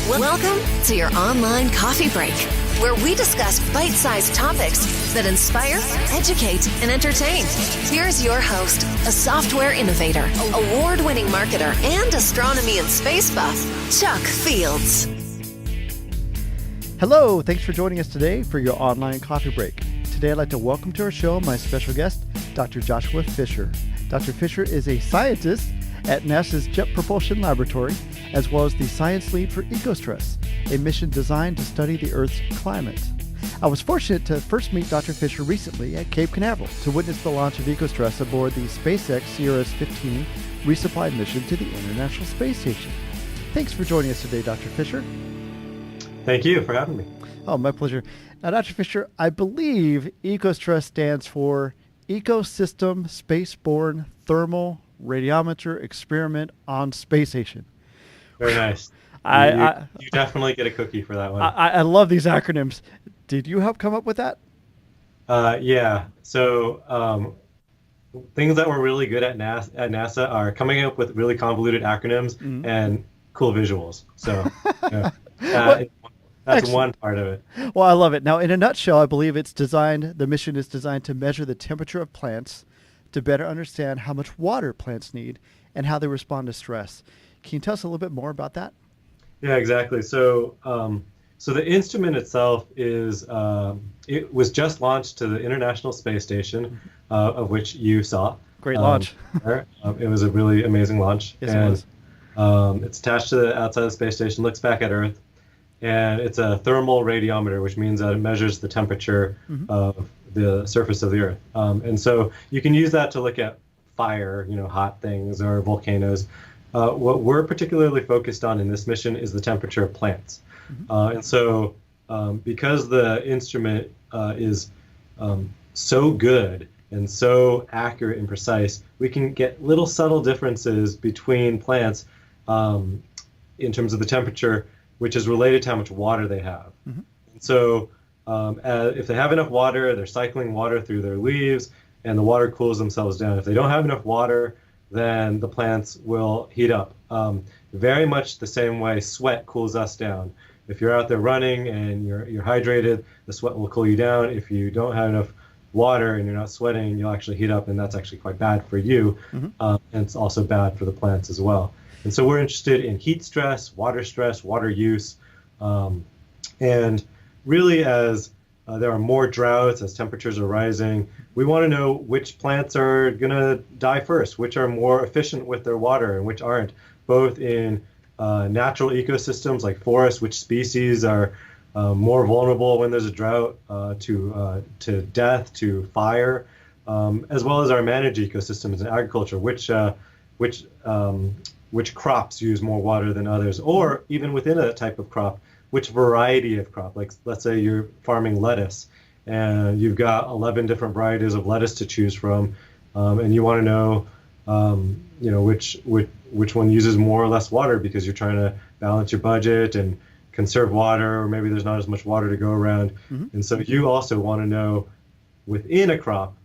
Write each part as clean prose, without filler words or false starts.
Welcome to your online coffee break, where we discuss bite-sized topics that inspire, educate, and entertain. Here's your host, a software innovator, award-winning marketer, and astronomy and space buff, Chuck Fields. Hello, thanks for joining us today for your online coffee break. Today I'd like to welcome to our show my special guest, Dr. Joshua Fisher. Dr. Fisher is a scientist at NASA's Jet Propulsion Laboratory, as well as the science lead for ECOSTRESS, a mission designed to study the Earth's climate. I was fortunate to first meet Dr. Fisher recently at Cape Canaveral to witness the launch of ECOSTRESS aboard the SpaceX CRS-15 resupply mission to the International Space Station. Thanks for joining us today, Dr. Fisher. Thank you for having me. Oh, my pleasure. Now, Dr. Fisher, I believe ECOSTRESS stands for Ecosystem Spaceborne Thermal Radiometer Experiment on Space Station. Very nice. You definitely get a cookie for that one. I love these acronyms. Did you help come up with that? Yeah. So things that we're really good at NASA are coming up with really convoluted acronyms and cool visuals. So yeah. That's excellent. One part of it. Well, I love it. Now, in a nutshell, I believe the mission is designed to measure the temperature of plants to better understand how much water plants need and how they respond to stress. Can you tell us a little bit more about that? Yeah, exactly. So, the instrument itself it was just launched to the International Space Station, of which you saw. Great launch. It was a really amazing launch. Yes, it was. It's attached to the outside of the space station, looks back at Earth, and it's a thermal radiometer, which means that it measures the temperature of the surface of the Earth. And so you can use that to look at fire, hot things or volcanoes. What we're particularly focused on in this mission is the temperature of plants. And so because the instrument is so good and so accurate and precise, we can get little subtle differences between plants in terms of the temperature, which is related to how much water they have. And so if they have enough water, they're cycling water through their leaves, and the water cools themselves down. If they don't have enough water, then the plants will heat up. Very much the same way sweat cools us down. If you're out there running and you're hydrated, the sweat will cool you down. If you don't have enough water and you're not sweating, you'll actually heat up, and that's actually quite bad for you. And it's also bad for the plants as well. And so we're interested in heat stress, water use, and really as there are more droughts, as temperatures are rising, we want to know which plants are going to die first, which are more efficient with their water and which aren't, both in natural ecosystems like forests, which species are more vulnerable when there's a drought to death, to fire, as well as our managed ecosystems in agriculture, which crops use more water than others, or even within a type of crop, which variety of crop. Like, let's say you're farming lettuce and you've got 11 different varieties of lettuce to choose from, and you want to know, which one uses more or less water because you're trying to balance your budget and conserve water, or maybe there's not as much water to go around. And so you also want to know within a crop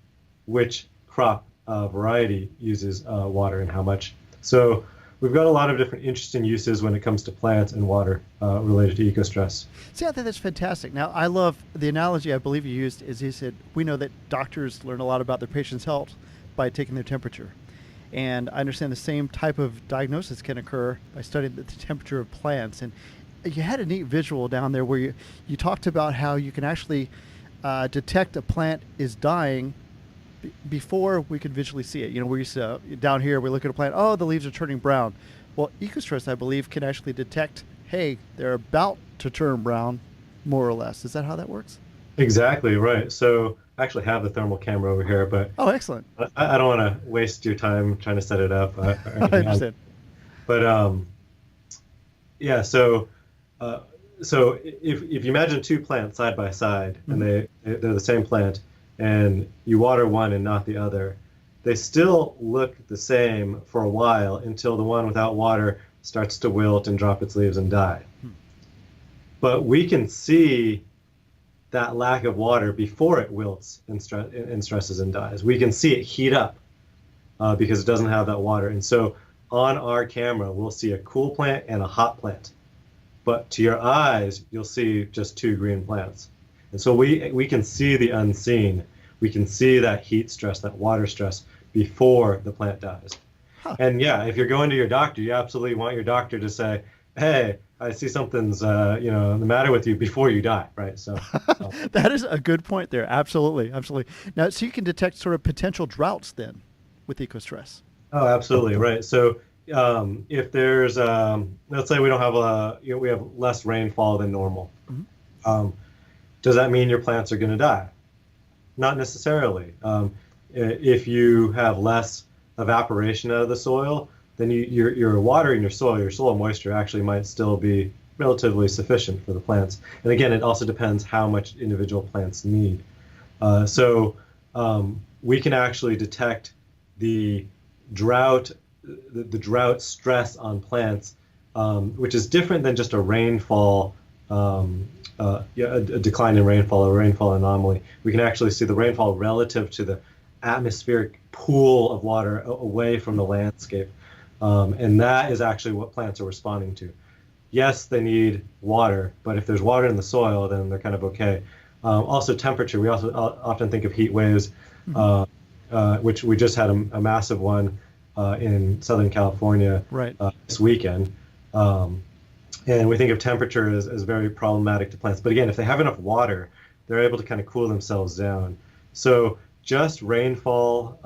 which crop variety uses water and how much. So we've got a lot of different interesting uses when it comes to plants and water related to ECOSTRESS. See, I think that's fantastic. Now, I love the analogy I believe you used is you said, we know that doctors learn a lot about their patients' health by taking their temperature. And I understand the same type of diagnosis can occur by studying the temperature of plants. And you had a neat visual down there where you talked about how you can actually detect a plant is dying before we can visually see it. We used to, down here, we look at a plant, the leaves are turning brown. Well, ECOSTRESS, I believe, can actually detect, hey, they're about to turn brown, more or less. Is that how that works? Exactly, right. So I actually have the thermal camera over here, but oh, excellent. I don't want to waste your time trying to set it up. I understand. But yeah, so if you imagine two plants side by side, and they're the same plant, and you water one and not the other, they still look the same for a while until the one without water starts to wilt and drop its leaves and die. But we can see that lack of water before it wilts and stresses and dies. We can see it heat up because it doesn't have that water. And so on our camera, we'll see a cool plant and a hot plant. but to your eyes, you'll see just 2 green plants. And so we can see the unseen. We can see that heat stress, that water stress before the plant dies. Huh. And yeah, if you're going to your doctor, you absolutely want your doctor to say, hey, I see something's the matter with you before you die, right? So that is a good point there. Absolutely, absolutely. Now, so you can detect sort of potential droughts then with ECOSTRESS. Oh, absolutely, right. So if there's let's say we don't have we have less rainfall than normal, does that mean your plants are going to die? Not necessarily. If you have less evaporation out of the soil, then your water in your soil moisture actually might still be relatively sufficient for the plants. And again, it also depends how much individual plants need. So we can actually detect the drought stress on plants, which is different than just a rainfall, a decline in rainfall or rainfall anomaly. We can actually see the rainfall relative to the atmospheric pool of water away from the landscape. And that is actually what plants are responding to. Yes, they need water, but if there's water in the soil, then they're kind of okay. Also temperature, we also often think of heat waves, which we just had a massive one in Southern California this weekend. And we think of temperature as very problematic to plants. But again, if they have enough water, they're able to kind of cool themselves down. So just rainfall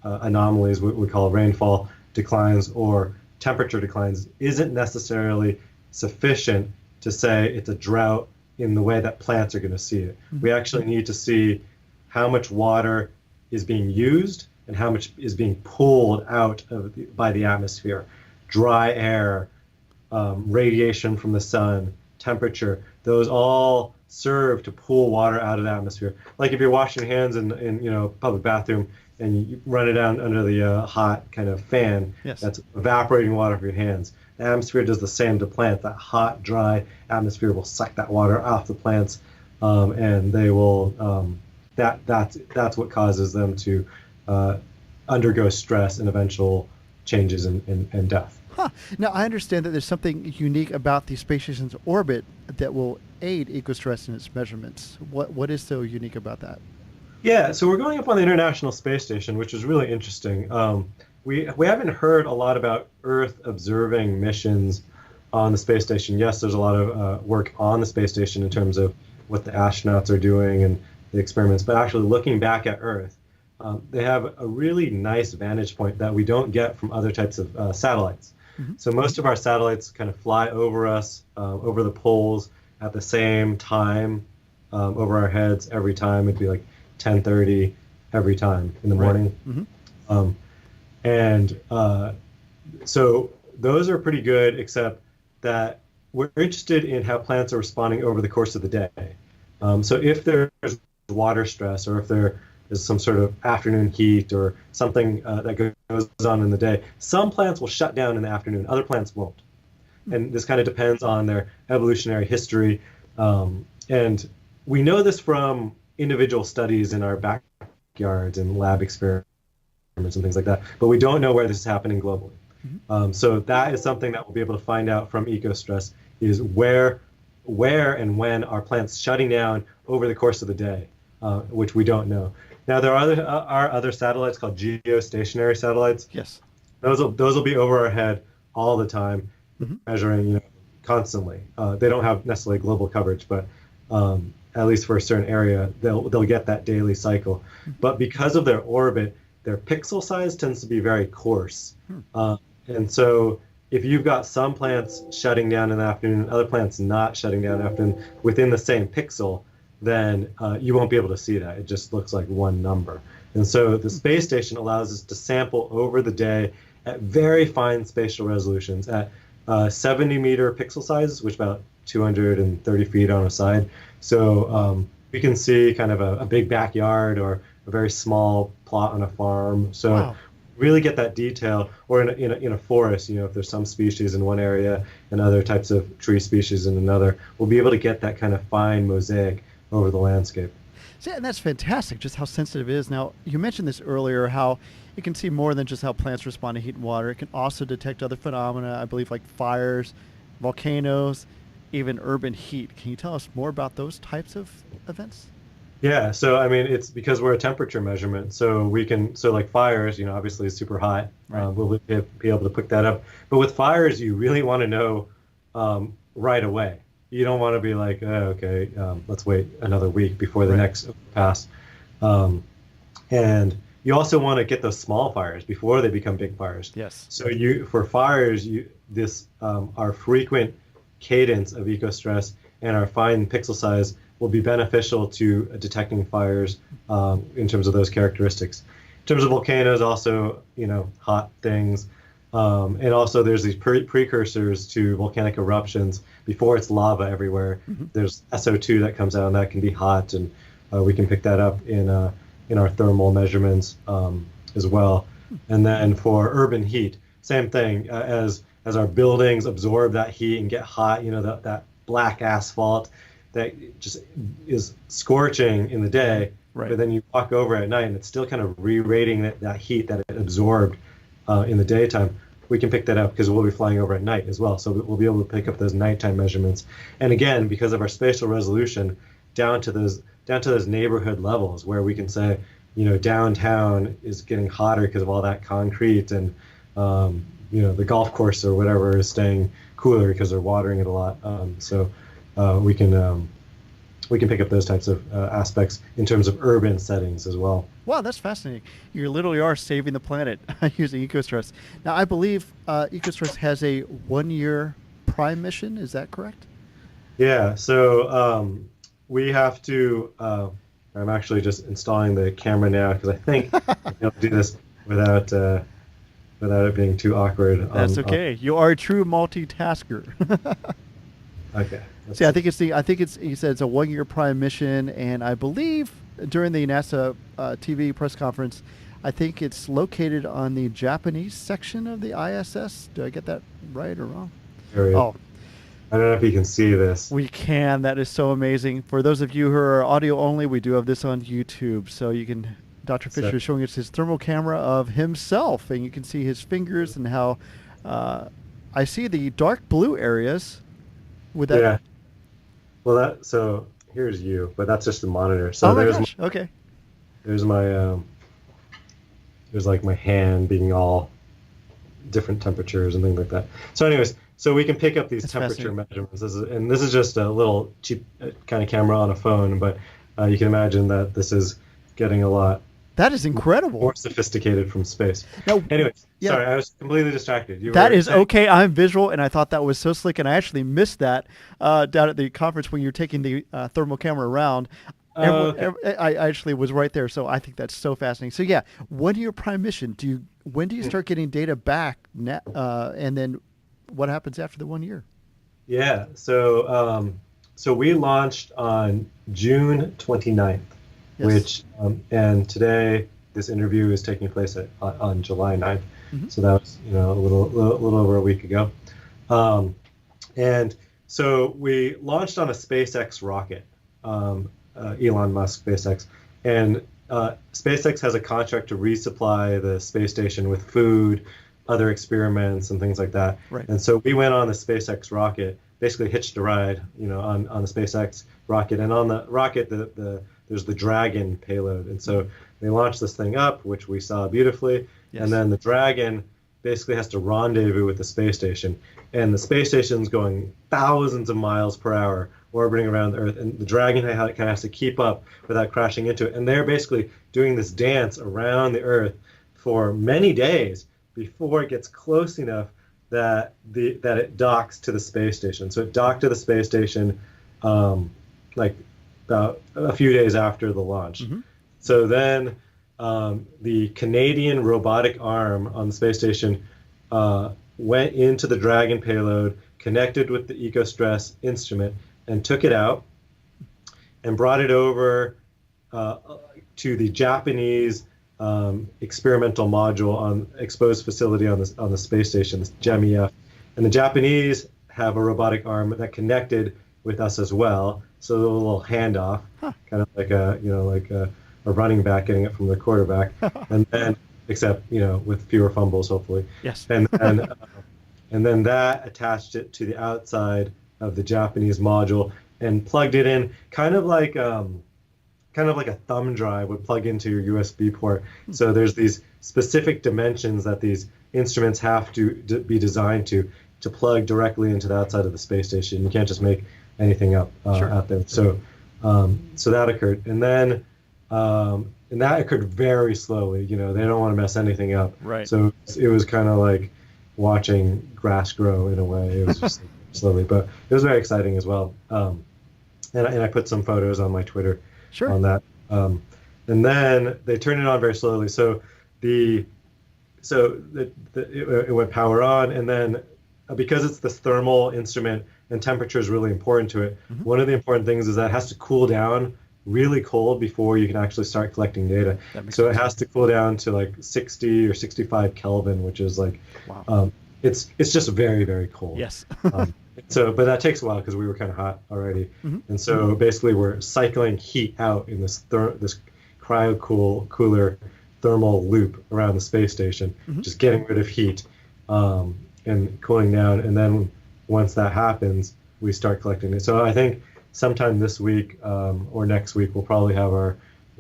anomalies, what we call rainfall declines or temperature declines, isn't necessarily sufficient to say it's a drought in the way that plants are going to see it. We actually need to see how much water is being used and how much is being pulled out by the atmosphere. Dry air, radiation from the sun, temperature, those all serve to pull water out of the atmosphere. Like if you're washing your hands in public bathroom and you run it down under the hot kind of fan, that's evaporating water from your hands. The atmosphere does the same to plants. That hot, dry atmosphere will suck that water off the plants, and they will. That's what causes them to undergo stress and eventual changes and death. Huh. Now, I understand that there's something unique about the space station's orbit that will aid ECOSTRESS in its measurements. What is so unique about that? Yeah, so we're going up on the International Space Station, which is really interesting. We haven't heard a lot about Earth observing missions on the space station. Yes, there's a lot of work on the space station in terms of what the astronauts are doing and the experiments, but actually looking back at Earth, they have a really nice vantage point that we don't get from other types of satellites. So most of our satellites kind of fly over us, over the poles at the same time, over our heads every time. It'd be like 10:30 every time in the morning. So those are pretty good, except that we're interested in how plants are responding over the course of the day. So if there's water stress, or if there is some sort of afternoon heat or something that goes on in the day, some plants will shut down in the afternoon, other plants won't. And this kind of depends on their evolutionary history. And we know this from individual studies in our backyards and lab experiments and things like that, but we don't know where this is happening globally. So that is something that we'll be able to find out from ECOSTRESS, is where and when are plants shutting down over the course of the day, which we don't know. Now, there are other satellites called geostationary satellites. Yes. Those will be over our head all the time, measuring constantly. They don't have necessarily global coverage, but at least for a certain area, they'll get that daily cycle. But because of their orbit, their pixel size tends to be very coarse. And so if you've got some plants shutting down in the afternoon and other plants not shutting down in the afternoon within the same pixel, then you won't be able to see that. It just looks like one number. And so the space station allows us to sample over the day at very fine spatial resolutions, at 70-meter pixel sizes, which is about 230 feet on a side. So we can see kind of a big backyard or a very small plot on a farm. So really get that detail, or in a forest, if there's some species in one area and other types of tree species in another, we'll be able to get that kind of fine mosaic over the landscape. See, and that's fantastic, just how sensitive it is. Now, you mentioned this earlier, how it can see more than just how plants respond to heat and water. It can also detect other phenomena, I believe, like fires, volcanoes, even urban heat. Can you tell us more about those types of events? Yeah, so I mean, it's because we're a temperature measurement, so we can, so like fires, obviously it's super hot. Right. We'll be able to pick that up. But with fires, you really want to know right away. You don't want to be like, oh, okay, let's wait another week before the next pass. And you also want to get those small fires before they become big fires. Yes. So for fires, our frequent cadence of eco-stress and our fine pixel size will be beneficial to detecting fires in terms of those characteristics. In terms of volcanoes, also, hot things. And also there's these precursors to volcanic eruptions before it's lava everywhere. Mm-hmm. There's SO2 that comes out, and that can be hot, and we can pick that up in our thermal measurements as well. And then for urban heat, same thing. As our buildings absorb that heat and get hot, that black asphalt that just is scorching in the day, right. But then you walk over at night and it's still kind of re-rating that heat that it absorbed in the daytime. We can pick that up because we'll be flying over at night as well. So we'll be able to pick up those nighttime measurements. And again, because of our spatial resolution, down to those neighborhood levels where we can say, downtown is getting hotter because of all that concrete, and the golf course or whatever is staying cooler because they're watering it a lot. So we can pick up those types of aspects in terms of urban settings as well. Wow, that's fascinating. You literally are saving the planet using EcoStress. Now, I believe EcoStress has a 1-year prime mission. Is that correct? Yeah. So we have to. I'm actually just installing the camera now because I think I'll be able to do this without it being too awkward. That's okay. You are a true multitasker. Okay. See, I think it's. He said it's a 1-year prime mission, and I believe during the NASA TV press conference, I think it's located on the Japanese section of the ISS. Do I get that right or wrong? Oh, I don't know if you can see this. We can. That is so amazing. For those of you who are audio only, we do have this on YouTube, so you can. Dr. Fisher is showing us his thermal camera of himself, and you can see his fingers and how. I see the dark blue areas. With that. Yeah. Well, so here's you, but that's just the monitor. So okay. There's my there's like my hand being all different temperatures and things like that. So anyways, so we can pick up these temperature measurements. This is just a little cheap kind of camera on a phone, but you can imagine that this is getting a lot. That is incredible. More sophisticated from space. Now, anyways, sorry, I was completely distracted. That is okay. I'm visual, and I thought that was so slick, and I actually missed that down at the conference when you're taking the thermal camera around. Okay. I actually was right there, so I think that's so fascinating. So yeah, 1-year prime mission. When do you start getting data back, and then what happens after the 1 year? Yeah, so we launched on June 29th. Yes. Which and today this interview is taking place on July 9th. Mm-hmm. So that was a little over a week ago, and so we launched on a SpaceX rocket, Elon Musk SpaceX, and SpaceX has a contract to resupply the space station with food, other experiments, and things like that. Right. And so we went on the SpaceX rocket, basically hitched a ride, on the SpaceX rocket, and on the rocket there's the Dragon payload. And so they launched this thing up, which we saw beautifully. Yes. And then the Dragon basically has to rendezvous with the space station. And the space station's going thousands of miles per hour, orbiting around the Earth. And the Dragon kind of has to keep up without crashing into it. And they're basically doing this dance around the Earth for many days before it gets close enough that it docks to the space station. So it docked to the space station about a few days after the launch. Mm-hmm. So then the Canadian robotic arm on the space station went into the Dragon payload, connected with the EcoStress instrument, and took it out and brought it over to the Japanese experimental module on exposed facility on the space station, this GEM-EF. And the Japanese have a robotic arm that connected with us as well. So a little handoff, kind of like a running back getting it from the quarterback, and then except with fewer fumbles hopefully. Yes. And and then that attached it to the outside of the Japanese module and plugged it in, kind of like a thumb drive would plug into your USB port. So there's these specific dimensions that these instruments have to be designed to plug directly into the outside of the space station. You can't just make anything up out there. So that occurred, and that occurred very slowly. They don't want to mess anything up. Right. So it was kind of like watching grass grow in a way. It was just slowly, but it was very exciting as well. And I put some photos on my Twitter on that. And then they turned it on very slowly. So it went power on, and then because it's this thermal instrument and temperature is really important to it, one of the important things is that it has to cool down really cold before you can actually start collecting data. So it has to cool down to like 60 or 65 Kelvin, which is like, it's just very, very cold. Yes. But that takes a while because we were kind of hot already. And so basically we're cycling heat out in this cooler thermal loop around the space station, just getting rid of heat and cooling down. And then once that happens, we start collecting it. So I think sometime this week or next week, we'll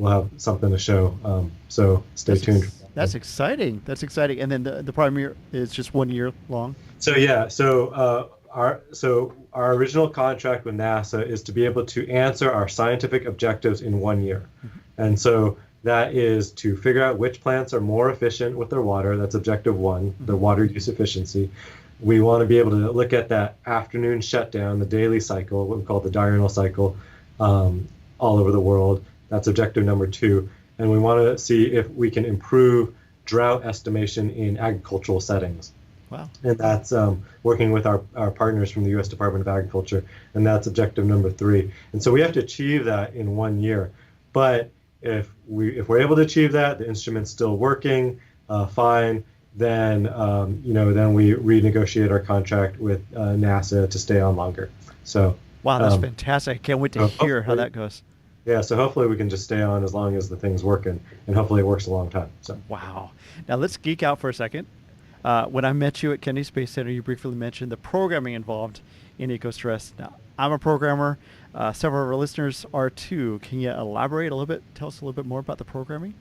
have something to show. So stay tuned. That's exciting. That's exciting. And then the primary is just 1 year long. So yeah. Our original contract with NASA is to be able to answer our scientific objectives in 1 year. And so that is to figure out which plants are more efficient with their water. That's objective 1, the water use efficiency. We want to be able to look at that afternoon shutdown, the daily cycle, what we call the diurnal cycle, all over the world. That's objective number 2. And we want to see if we can improve drought estimation in agricultural settings. Wow. And that's working with our partners from the U.S. Department of Agriculture, and that's objective number 3. And so we have to achieve that in 1 year. But if we're able to achieve that, the instrument's still working fine, then then we renegotiate our contract with NASA to stay on longer. So wow, that's fantastic! I can't wait to hear how that goes. Yeah, so hopefully we can just stay on as long as the thing's working, and hopefully it works a long time. So wow. Now let's geek out for a second. When I met you at Kennedy Space Center, you briefly mentioned the programming involved in EcoStress. Now, I'm a programmer. Several of our listeners are too. Can you elaborate a little bit? Tell us a little bit more about the programming.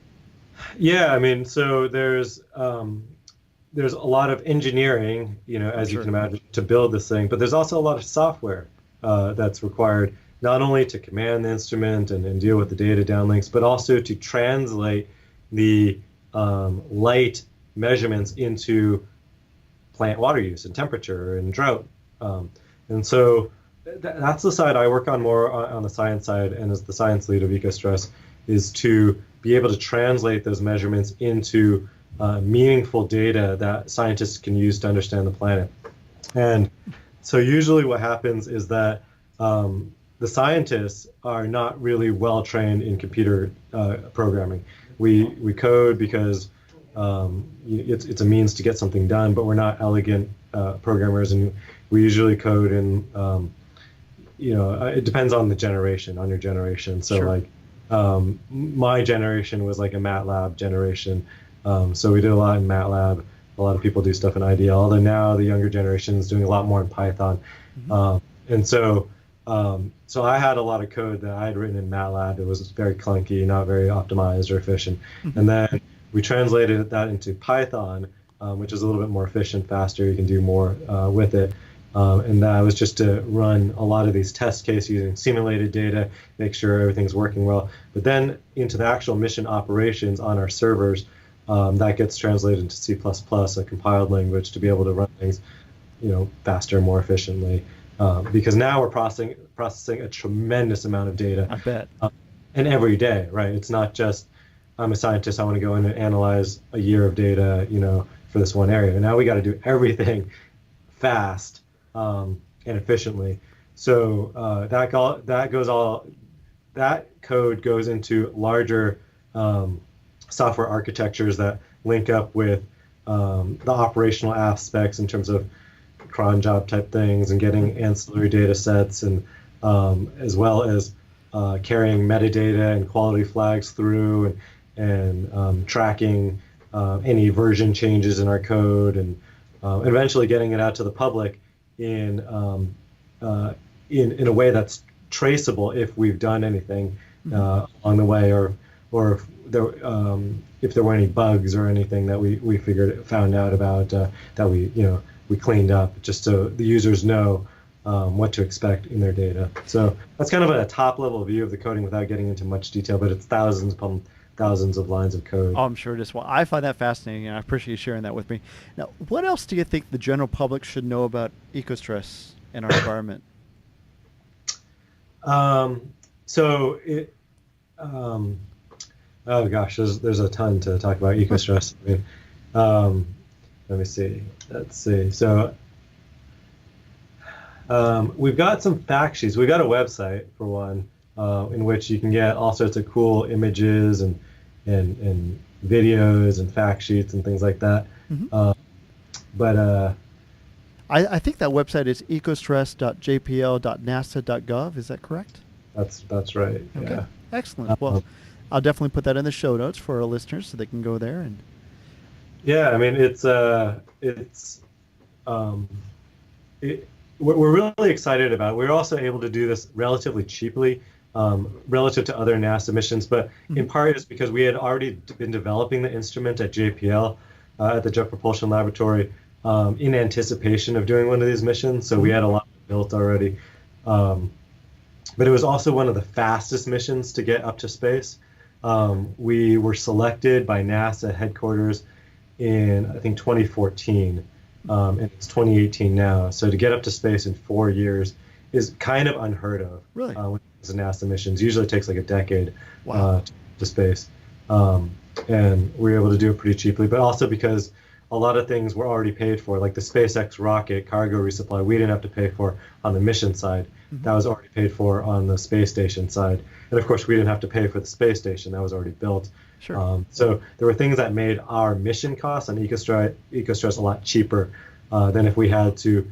Yeah, I mean, so there's a lot of engineering, as you can imagine, to build this thing, but there's also a lot of software that's required, not only to command the instrument and deal with the data downlinks, but also to translate the light measurements into plant water use and temperature and drought. And so that's the side I work on more on the science side, and as the science lead of EcoStress, is to be able to translate those measurements into meaningful data that scientists can use to understand the planet. And so usually what happens is that the scientists are not really well trained in computer programming. We code because it's a means to get something done, but we're not elegant programmers, and we usually code in it depends on your generation. So my generation was like a MATLAB generation, so we did a lot in MATLAB. A lot of people do stuff in IDL, although now the younger generation is doing a lot more in Python. And so I had a lot of code that I had written in MATLAB. It was very clunky, not very optimized or efficient. And then we translated that into Python, which is a little bit more efficient, faster. You can do more with it. And that was just to run a lot of these test cases using simulated data, make sure everything's working well. But then into the actual mission operations on our servers, that gets translated into C++, a compiled language, to be able to run things, faster, more efficiently. Because now we're processing a tremendous amount of data. I bet. And every day, right? It's not just, I'm a scientist, I want to go in and analyze a year of data, for this one area. Now we got to do everything fast and efficiently. So that code goes into larger software architectures that link up with the operational aspects in terms of cron job type things and getting ancillary data sets, and as well as carrying metadata and quality flags through, and tracking any version changes in our code, and eventually getting it out to the public in in a way that's traceable if we've done anything along the way, or if there were any bugs or anything that we found out about that we cleaned up, just so the users know what to expect in their data. So that's kind of a top level view of the coding without getting into much detail, but it's thousands upon thousands of lines of code. Oh, I'm sure it is. Well, I find that fascinating, and I appreciate you sharing that with me. Now, what else do you think the general public should know about EcoStress in our environment? So it, oh gosh, there's a ton to talk about EcoStress. I mean, let me see. Let's see. So we've got some fact sheets. We've got a website for one, in which you can get all sorts of cool images and videos and fact sheets and things like that. But I think that website is ecostress.jpl.nasa.gov. Is that correct? That's right. Okay. Yeah. Excellent. Well, I'll definitely put that in the show notes for our listeners so they can go there and. Yeah, I mean we're really excited about it. We're also able to do this relatively cheaply relative to other NASA missions, but in part is because we had already been developing the instrument at JPL, at the Jet Propulsion Laboratory, in anticipation of doing one of these missions. So we had a lot built already. But it was also one of the fastest missions to get up to space. We were selected by NASA headquarters in, I think, 2014, and it's 2018 now. So to get up to space in 4 years is kind of unheard of. Really? With NASA missions. Usually it takes like a decade to space. And we were able to do it pretty cheaply, but also because a lot of things were already paid for, like the SpaceX rocket cargo resupply, we didn't have to pay for on the mission side. That was already paid for on the space station side. And of course, we didn't have to pay for the space station. That was already built. Sure. So there were things that made our mission costs on EcoStress a lot cheaper than if we had to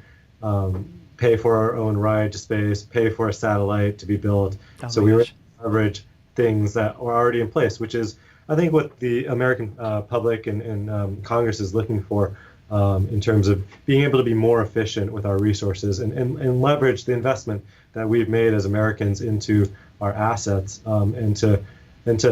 pay for our own ride to space, pay for a satellite to be built. So we were able to leverage things that were already in place, which is, I think, what the American public and Congress is looking for in terms of being able to be more efficient with our resources and leverage the investment that we've made as Americans into our assets, and to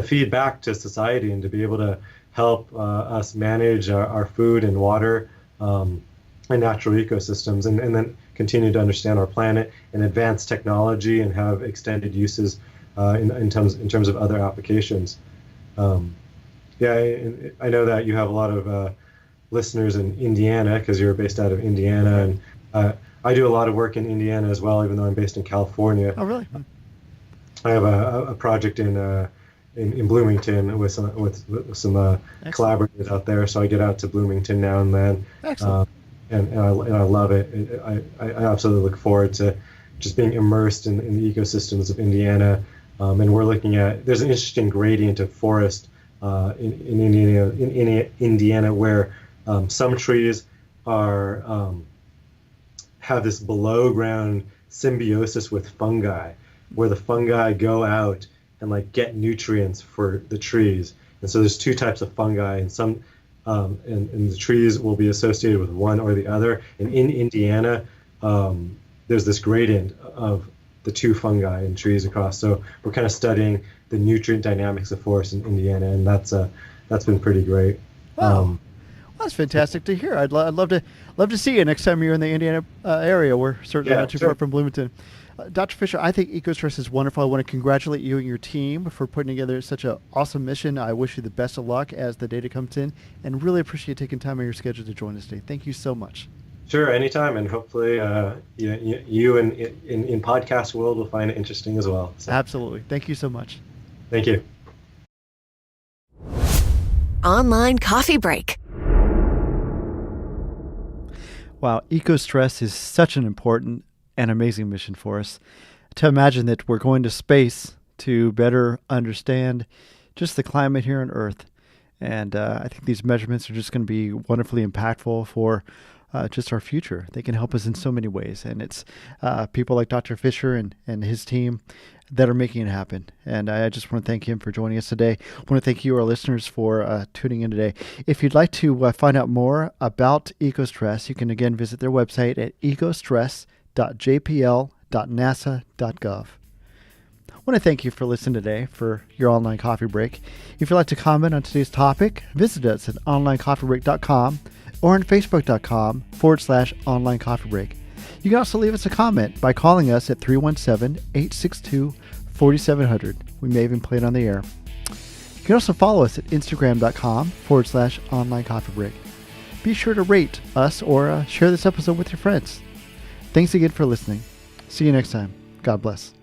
feed back to society and to be able to help us manage our food and water and natural ecosystems, and then continue to understand our planet and advance technology and have extended uses in terms of other applications. I know that you have a lot of listeners in Indiana because you're based out of Indiana, and I do a lot of work in Indiana as well, even though I'm based in California. Oh, really? I have a project in Bloomington with some collaborators out there, so I get out to Bloomington now and then. Excellent. And I love it. I absolutely look forward to just being immersed in the ecosystems of Indiana. And we're looking at, there's an interesting gradient of forest in Indiana where some trees have this below ground symbiosis with fungi, where the fungi go out and like get nutrients for the trees. And so there's two types of fungi, and some and the trees will be associated with one or the other. And in Indiana, there's this gradient of the two fungi and trees across. So we're kind of studying the nutrient dynamics of forests in Indiana, and that's been pretty great. Wow. Well, that's fantastic to hear. I'd love to see you next time you're in the Indiana area. We're certainly not too far from Bloomington. Dr. Fisher, I think EcoStress is wonderful. I want to congratulate you and your team for putting together such an awesome mission. I wish you the best of luck as the data comes in, and really appreciate taking time out of your schedule to join us today. Thank you so much. Sure, anytime, and hopefully you in podcast world will find it interesting as well. So. Absolutely. Thank you so much. Thank you. Online coffee break. Wow, EcoStress is such an important and amazing mission for us. To imagine that we're going to space to better understand just the climate here on Earth. And I think these measurements are just going to be wonderfully impactful for just our future. They can help us in so many ways. And it's people like Dr. Fisher and his team that are making it happen. And I just want to thank him for joining us today. I want to thank you, our listeners, for tuning in today. If you'd like to find out more about EcoStress, you can again visit their website at ecostress.jpl.nasa.gov. I want to thank you for listening today for your online coffee break. If you'd like to comment on today's topic, visit us at onlinecoffeebreak.com or on facebook.com/onlinecoffeebreak. You can also leave us a comment by calling us at 317-862-4700. We may even play it on the air. You can also follow us at instagram.com/onlinecoffeebreak. Be sure to rate us or share this episode with your friends. Thanks again for listening. See you next time. God bless.